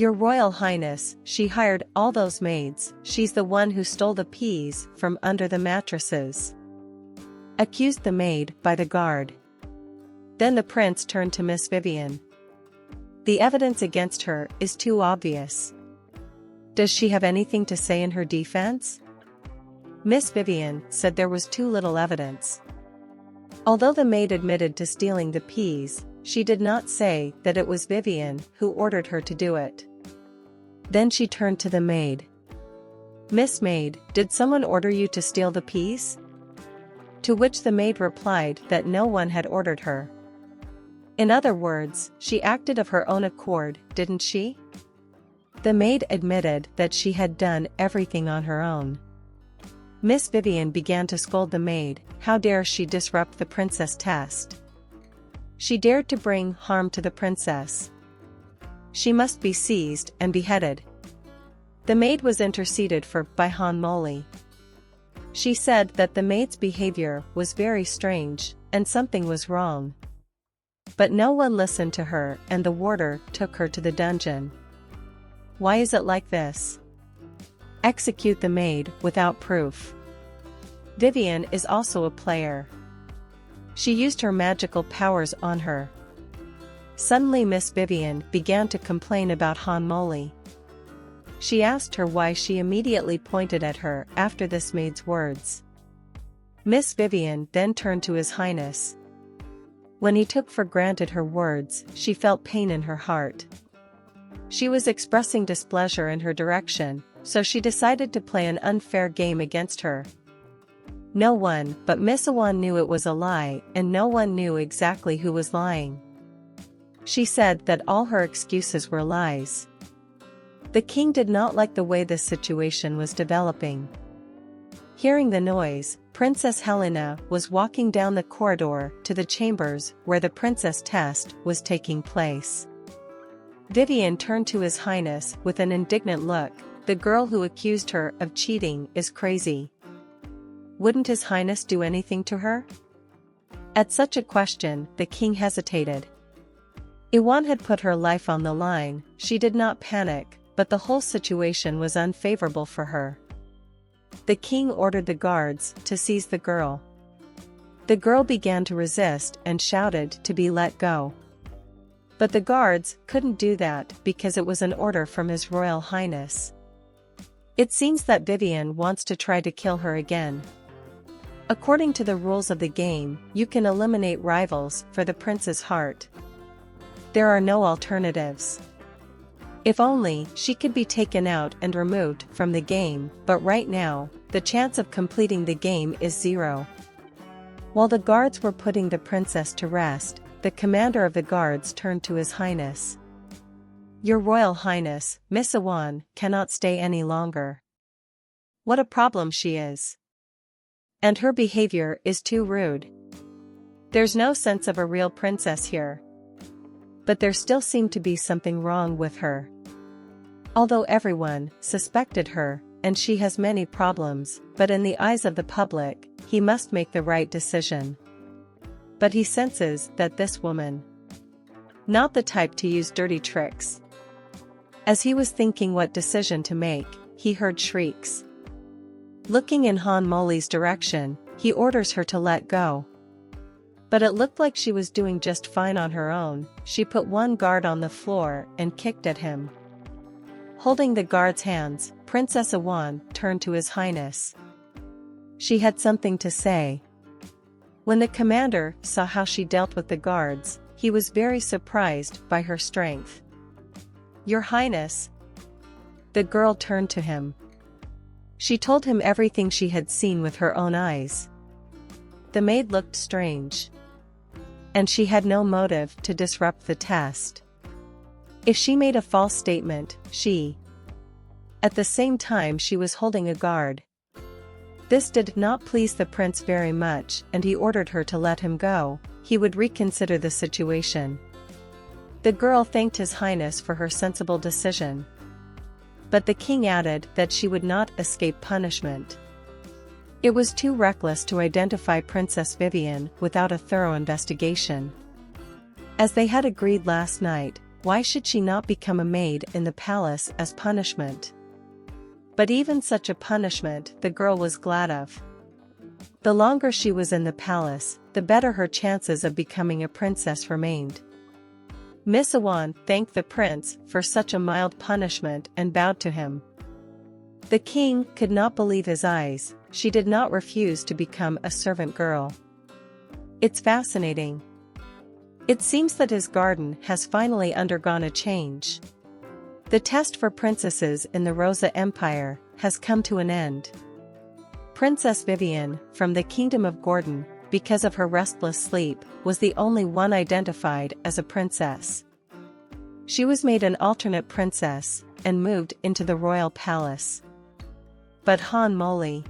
Your Royal Highness, she hired all those maids, she's the one who stole the peas from under the mattresses," accused the maid by the guard. Then the prince turned to Miss Vivian. "The evidence against her is too obvious. Does she have anything to say in her defense?" Miss Vivian said there was too little evidence. Although the maid admitted to stealing the peas, she did not say that it was Vivian who ordered her to do it. Then she turned to the maid. "Miss Maid, did someone order you to steal the peas?" To which the maid replied that no one had ordered her. In other words, she acted of her own accord, didn't she? The maid admitted that she had done everything on her own. Miss Vivian began to scold the maid. How dare she disrupt the princess test? She dared to bring harm to the princess. She must be seized and beheaded. The maid was interceded for by Han Moli. She said that the maid's behavior was very strange, and something was wrong. But no one listened to her, and the warder took her to the dungeon. Why is it like this? Execute the maid without proof. Vivian is also a player. She used her magical powers on her. Suddenly Miss Vivian began to complain about Han Moli. She asked her why. She immediately pointed at her after this maid's words. Miss Vivian then turned to His Highness. When he took for granted her words, she felt pain in her heart. She was expressing displeasure in her direction, so she decided to play an unfair game against her. No one but Miss Awan knew it was a lie, and no one knew exactly who was lying. She said that all her excuses were lies. The king did not like the way this situation was developing. Hearing the noise, Princess Helena was walking down the corridor to the chambers where the princess test was taking place. Vivian turned to His Highness with an indignant look. The girl who accused her of cheating is crazy. Wouldn't His Highness do anything to her? At such a question, the king hesitated. Iwan had put her life on the line. She did not panic, but the whole situation was unfavorable for her. The king ordered the guards to seize the girl. The girl began to resist and shouted to be let go. But the guards couldn't do that because it was an order from His Royal Highness. It seems that Vivian wants to try to kill her again. According to the rules of the game, you can eliminate rivals for the prince's heart. There are no alternatives. If only she could be taken out and removed from the game, but right now, the chance of completing the game is 0. While the guards were putting the princess to rest, the commander of the guards turned to His Highness. Your Royal Highness, Miss Awan cannot stay any longer. What a problem she is. And her behavior is too rude. There's no sense of a real princess here. But there still seemed to be something wrong with her. Although everyone suspected her, and she has many problems, but in the eyes of the public, he must make the right decision. But he senses that this woman, not the type to use dirty tricks. As he was thinking what decision to make, he heard shrieks. Looking in Han Moli's direction, he orders her to let go. But it looked like she was doing just fine on her own. She put one guard on the floor and kicked at him. Holding the guard's hands, Princess Awan turned to His Highness. She had something to say. When the commander saw how she dealt with the guards, he was very surprised by her strength. Your Highness. The girl turned to him. She told him everything she had seen with her own eyes. The maid looked strange. And she had no motive to disrupt the test. If she made a false statement, at the same time she was holding a guard. This did not please the prince very much, and he ordered her to let him go. He would reconsider the situation. The girl thanked His Highness for her sensible decision. But the king added that she would not escape punishment. It was too reckless to identify Princess Vivian without a thorough investigation. As they had agreed last night, why should she not become a maid in the palace as punishment? But even such a punishment the girl was glad of. The longer she was in the palace, the better her chances of becoming a princess remained. Miss Awan thanked the prince for such a mild punishment and bowed to him. The king could not believe his eyes. She did not refuse to become a servant girl. It's fascinating. It seems that his garden has finally undergone a change. The test for princesses in the Rosa Empire has come to an end. Princess Vivian, from the Kingdom of Gordon, because of her restless sleep, was the only one identified as a princess. She was made an alternate princess, and moved into the royal palace. But Han Moli,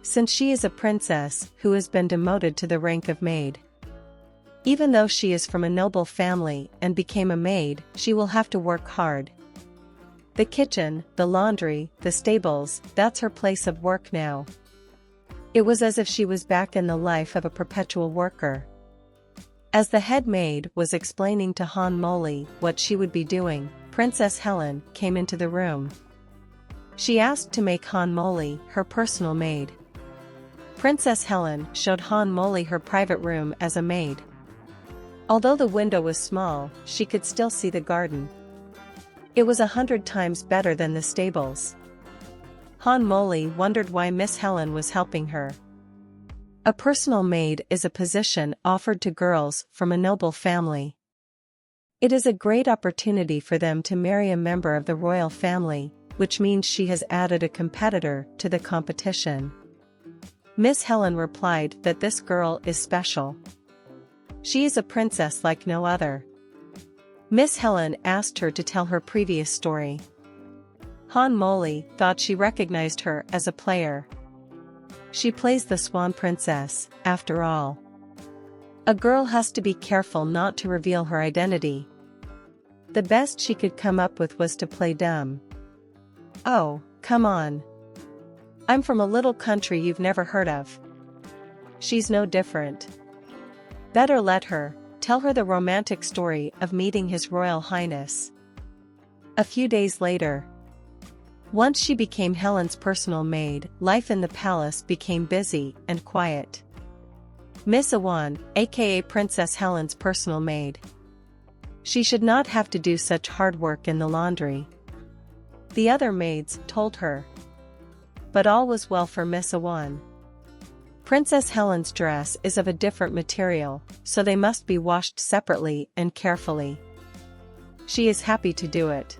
since she is a princess who has been demoted to the rank of maid. Even though she is from a noble family and became a maid, she will have to work hard. The kitchen, the laundry, the stables, that's her place of work now. It was as if she was back in the life of a perpetual worker. As the head maid was explaining to Han Moli what she would be doing, Princess Helen came into the room. She asked to make Han Moli her personal maid. Princess Helen showed Han Moli her private room as a maid. Although the window was small, she could still see the garden. It was 100 times better than the stables. Han Moli wondered why Miss Helen was helping her. A personal maid is a position offered to girls from a noble family. It is a great opportunity for them to marry a member of the royal family, which means she has added a competitor to the competition. Miss Helen replied that this girl is special. She is a princess like no other. Miss Helen asked her to tell her previous story. Han Moli thought she recognized her as a player. She plays the Swan Princess, after all. A girl has to be careful not to reveal her identity. The best she could come up with was to play dumb. Oh, come on. I'm from a little country you've never heard of. She's no different. Better let her, tell her the romantic story of meeting His Royal Highness. A few days later, once she became Helen's personal maid, life in the palace became busy and quiet. Miss Awan, aka Princess Helen's personal maid. She should not have to do such hard work in the laundry. The other maids told her. But all was well for Miss Awan. Princess Helen's dress is of a different material, so they must be washed separately and carefully. She is happy to do it.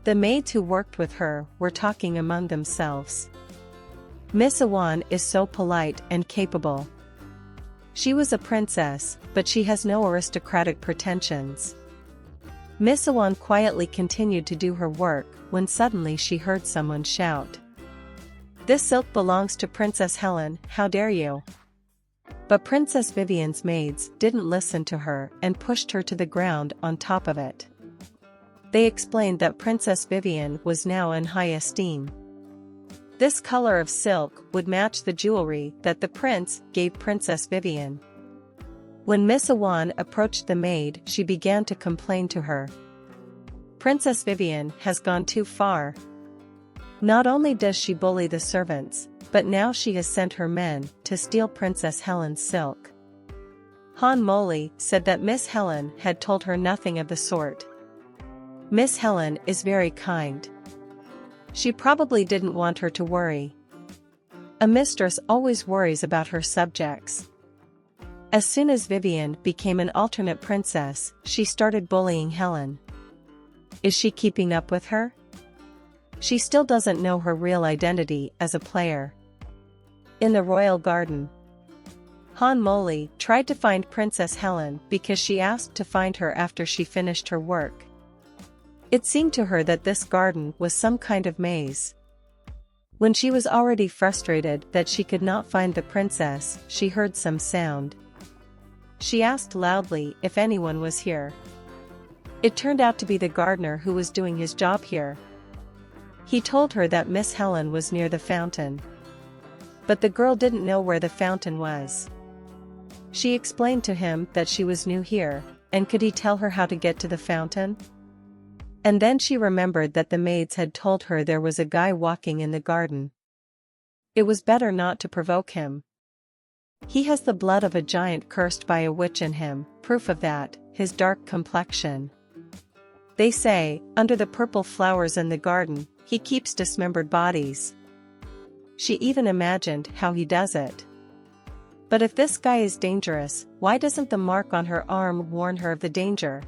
The maids who worked with her were talking among themselves. Miss Awan is so polite and capable. She was a princess, but she has no aristocratic pretensions. Miss Awan quietly continued to do her work when suddenly she heard someone shout. "This silk belongs to Princess Helen, how dare you?" But Princess Vivian's maids didn't listen to her and pushed her to the ground on top of it. They explained that Princess Vivian was now in high esteem. This color of silk would match the jewelry that the prince gave Princess Vivian. When Miss Awan approached the maid, she began to complain to her. "Princess Vivian has gone too far. Not only does she bully the servants, but now she has sent her men to steal Princess Helen's silk." Han Moli said that Miss Helen had told her nothing of the sort. Miss Helen is very kind. She probably didn't want her to worry. A mistress always worries about her subjects. As soon as Vivian became an alternate princess, she started bullying Helen. Is she keeping up with her? She still doesn't know her real identity as a player. In the royal garden, Han Moli tried to find Princess Helen because she asked to find her after she finished her work. It seemed to her that this garden was some kind of maze. When she was already frustrated that she could not find the princess, she heard some sound. She asked loudly if anyone was here. It turned out to be the gardener who was doing his job here. He told her that Miss Helen was near the fountain. But the girl didn't know where the fountain was. She explained to him that she was new here. and could he tell her how to get to the fountain? And then she remembered that the maids had told her there was a guy walking in the garden. It was better not to provoke him. He has the blood of a giant cursed by a witch in him, proof of that, his dark complexion. They say, under the purple flowers in the garden, he keeps dismembered bodies. She even imagined how he does it. But if this guy is dangerous, why doesn't the mark on her arm warn her of the danger?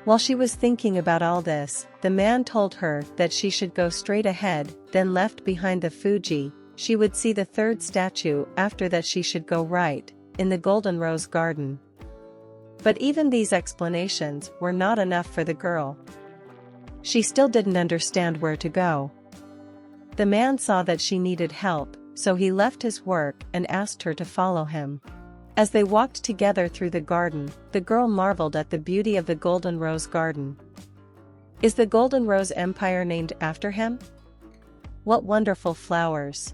While she was thinking about all this, the man told her that she should go straight ahead, then left behind the Fuji. She would see the third statue. After that she should go right, in the Golden Rose Garden. But even these explanations were not enough for the girl. She still didn't understand where to go. The man saw that she needed help, so he left his work and asked her to follow him. As they walked together through the garden, the girl marveled at the beauty of the Golden Rose Garden. Is the Golden Rose Empire named after him? What wonderful flowers!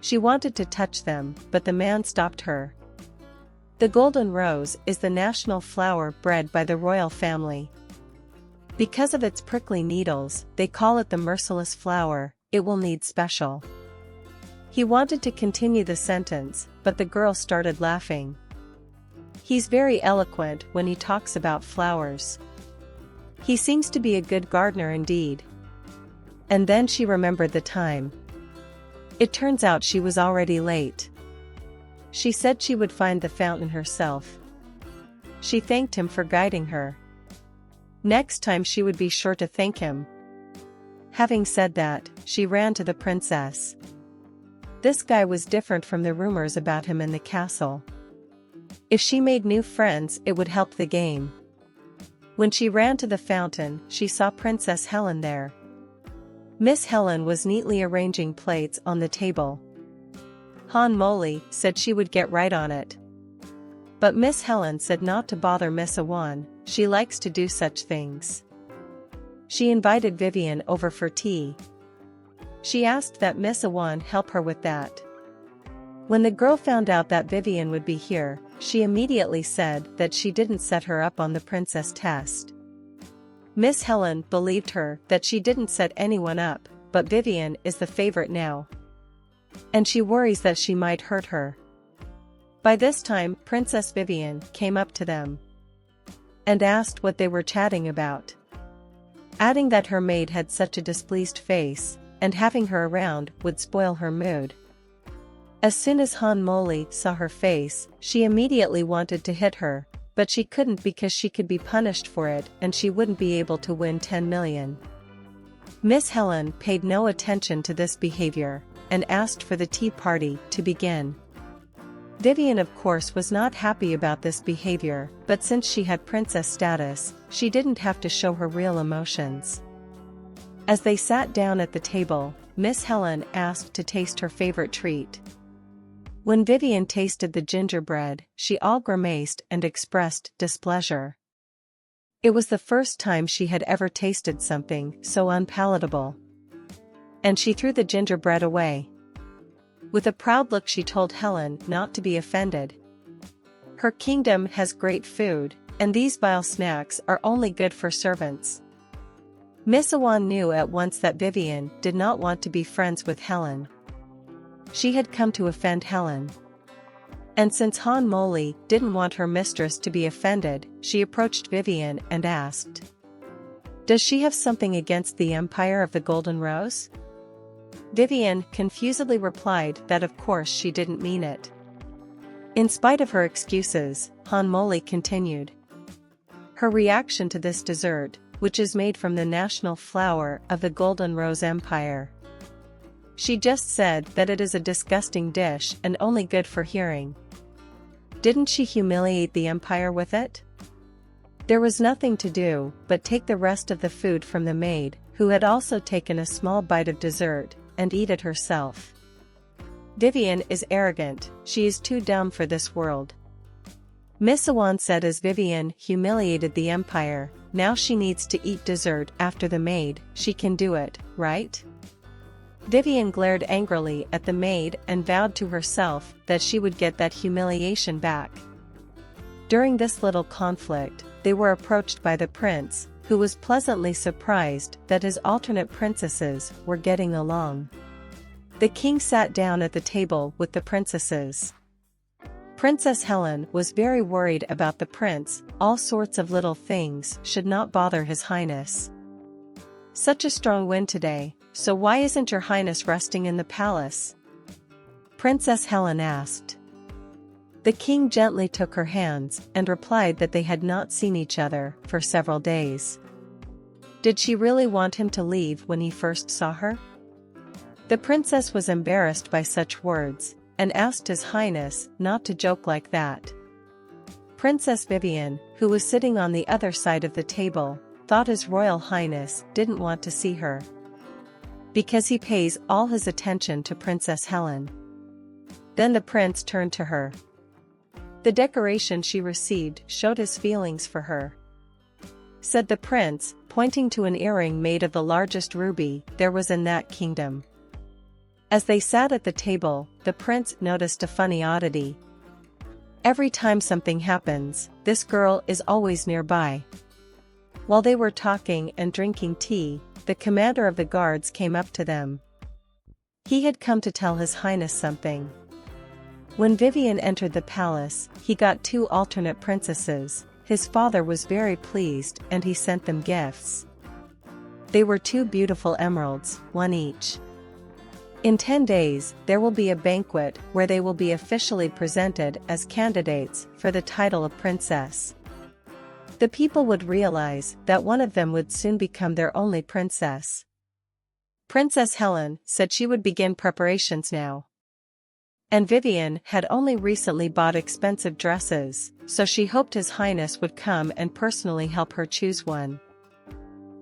She wanted to touch them, but the man stopped her. The golden rose is the national flower bred by the royal family. Because of its prickly needles, they call it the merciless flower. It will need special. He wanted to continue the sentence, but the girl started laughing. He's very eloquent when he talks about flowers. He seems to be a good gardener indeed. And then she remembered the time. It turns out she was already late. She said she would find the fountain herself. She thanked him for guiding her. Next time she would be sure to thank him. Having said that, she ran to the princess. This guy was different from the rumors about him in the castle. If she made new friends, it would help the game. When she ran to the fountain, she saw Princess Helen there. Miss Helen was neatly arranging plates on the table. Han Moli said she would get right on it. But Miss Helen said not to bother Miss Awan, she likes to do such things. She invited Vivian over for tea. She asked that Miss Awan help her with that. When the girl found out that Vivian would be here, she immediately said that she didn't set her up on the princess test. Miss Helen believed her that she didn't set anyone up, but Vivian is the favorite now. And she worries that she might hurt her. By this time, Princess Vivian came up to them and asked what they were chatting about, adding that her maid had such a displeased face, and having her around would spoil her mood. As soon as Han Moli saw her face, she immediately wanted to hit her, but she couldn't because she could be punished for it and she wouldn't be able to win 10 million. Miss Helen paid no attention to this behavior, and asked for the tea party to begin. Vivian of course was not happy about this behavior, but since she had princess status, she didn't have to show her real emotions. As they sat down at the table, Miss Helen asked to taste her favorite treat. When Vivian tasted the gingerbread, she all grimaced and expressed displeasure. It was the first time she had ever tasted something so unpalatable. And she threw the gingerbread away. With a proud look she told Helen not to be offended. Her kingdom has great food, and these vile snacks are only good for servants. Miss Awan knew at once that Vivian did not want to be friends with Helen. She had come to offend Helen. And since Han Moli didn't want her mistress to be offended, she approached Vivian and asked, "Does she have something against the Empire of the Golden Rose?" Vivian confusedly replied that of course she didn't mean it. In spite of her excuses, Han Moli continued. Her reaction to this dessert, which is made from the national flower of the Golden Rose Empire. She just said that it is a disgusting dish and only good for hearing. Didn't she humiliate the empire with it? There was nothing to do but take the rest of the food from the maid, who had also taken a small bite of dessert, and eat it herself. Vivian is arrogant, she is too dumb for this world. Miss Awan said as Vivian humiliated the empire, now she needs to eat dessert after the maid, she can do it, right? Vivian glared angrily at the maid and vowed to herself that she would get that humiliation back. During this little conflict, they were approached by the prince, who was pleasantly surprised that his alternate princesses were getting along. The king sat down at the table with the princesses. Princess Helen was very worried about the prince. All sorts of little things should not bother His Highness. Such a strong wind today, so why isn't your highness resting in the palace? Princess Helen asked. The king gently took her hands and replied that they had not seen each other for several days. Did she really want him to leave when he first saw her? The princess was embarrassed by such words, and asked His Highness not to joke like that. Princess Vivian, who was sitting on the other side of the table, thought His Royal Highness didn't want to see her, because he pays all his attention to Princess Helen. Then the prince turned to her. The decoration she received showed his feelings for her. Said the prince, pointing to an earring made of the largest ruby there was in that kingdom. As they sat at the table, the prince noticed a funny oddity. Every time something happens, this girl is always nearby. While they were talking and drinking tea, the commander of the guards came up to them. He had come to tell His Highness something. When Vivian entered the palace, he got 2 alternate princesses. His father was very pleased and he sent them gifts. They were 2 beautiful emeralds, 1 each. In 10 days, there will be a banquet where they will be officially presented as candidates for the title of princess. The people would realize that one of them would soon become their only princess. Princess Helen said she would begin preparations now. And Vivian had only recently bought expensive dresses, so she hoped His Highness would come and personally help her choose one.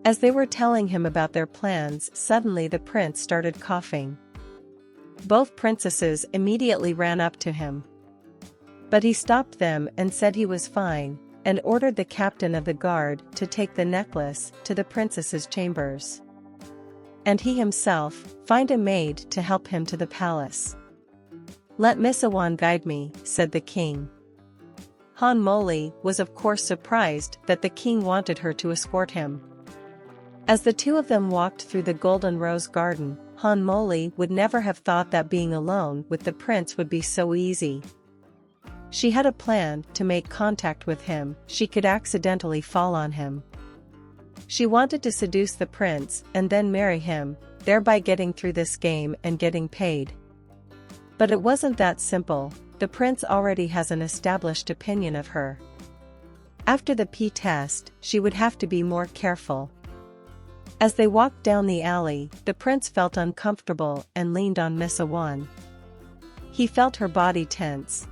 As they were telling him about their plans, suddenly the prince started coughing. Both princesses immediately ran up to him. But he stopped them and said he was fine, and ordered the captain of the guard to take the necklace to the princess's chambers. And he himself find a maid to help him to the palace. Let Miss Awan guide me, said the king. Han Moli was of course surprised that the king wanted her to escort him. As the 2 of them walked through the golden rose garden, Han Moli would never have thought that being alone with the prince would be so easy. She had a plan to make contact with him. She could accidentally fall on him. She wanted to seduce the prince and then marry him, thereby getting through this game and getting paid. But it wasn't that simple. The prince already has an established opinion of her. After the P test, she would have to be more careful. As they walked down the alley, the prince felt uncomfortable and leaned on Miss Awan. He felt her body tense.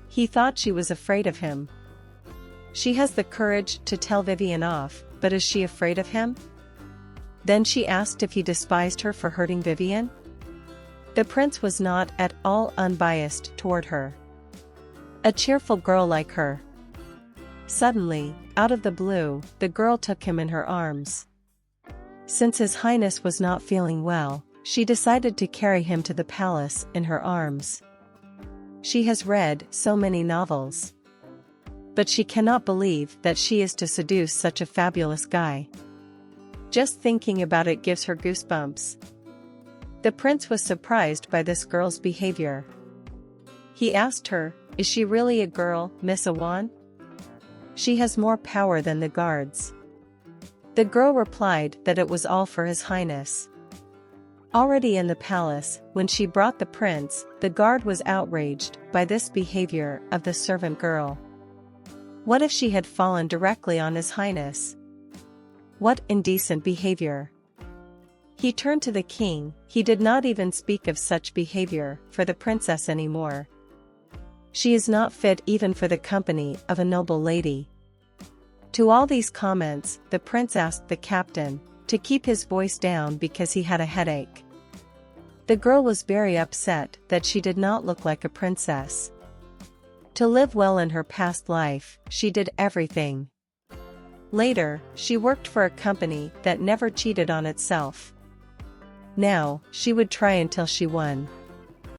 He thought she was afraid of him. She has the courage to tell Vivian off, but is she afraid of him? Then she asked if he despised her for hurting Vivian. The prince was not at all unbiased toward her. A cheerful girl like her. Suddenly, out of the blue, the girl took him in her arms. Since His Highness was not feeling well, she decided to carry him to the palace in her arms. She has read so many novels. But she cannot believe that she is to seduce such a fabulous guy. Just thinking about it gives her goosebumps. The prince was surprised by this girl's behavior. He asked her, "Is she really a girl, Miss Awan? She has more power than the guards." The girl replied that it was all for His Highness. Already in the palace, when she brought the prince, the guard was outraged by this behavior of the servant girl. What if she had fallen directly on His Highness? What indecent behavior! He turned to the king. He did not even speak of such behavior for the princess anymore. She is not fit even for the company of a noble lady. To all these comments, the prince asked the captain to keep his voice down because he had a headache. The girl was very upset that she did not look like a princess. To live well in her past life, she did everything. Later, she worked for a company that never cheated on itself. Now, she would try until she won.